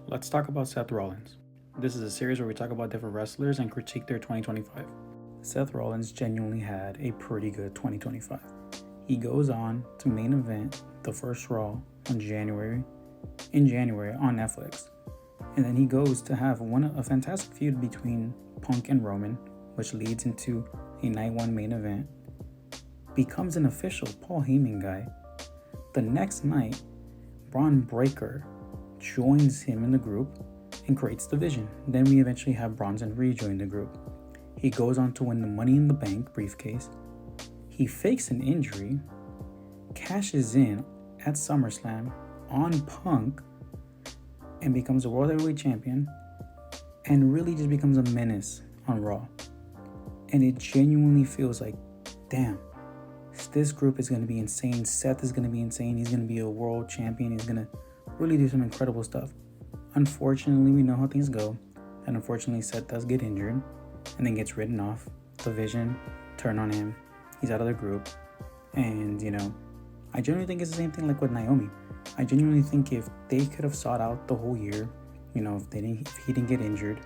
Let's talk about Seth Rollins. This is a series where we talk about different wrestlers and critique their 2025. Seth Rollins genuinely had a pretty good 2025. He goes on to main event the first Raw in January on Netflix. And then he goes to have a fantastic feud between Punk and Roman, which leads into a night one main event. Becomes an official Paul Heyman guy. The next night, Braun Breaker joins him in the group and creates division. Then we eventually have Bronson Reed join the group. He goes on to win the Money in the Bank briefcase. He fakes an injury, cashes in at SummerSlam on Punk, and becomes a World Heavyweight Champion, and really just becomes a menace on Raw. And it genuinely feels like, damn, this group is going to be insane. Seth is going to be insane. He's going to be a world champion. He's going to really do some incredible stuff. Unfortunately, we know how things go. And unfortunately, Seth does get injured and then gets written off. Division turn on him. He's out of the group. And, I genuinely think it's the same thing like with Naomi. I genuinely think if they could have sought out the whole year, if he didn't get injured,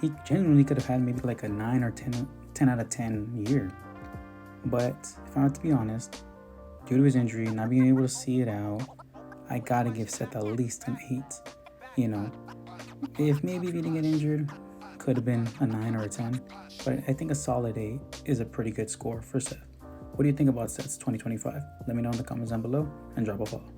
he genuinely could have had maybe like a 9 or 10 out of 10 year. But if I have to be honest, due to his injury, not being able to see it out, I gotta give Seth at least an 8. If he didn't get injured, could have been a 9 or a 10. But I think a solid 8 is a pretty good score for Seth. What do you think about Seth's 2025? Let me know in the comments down below and drop a follow.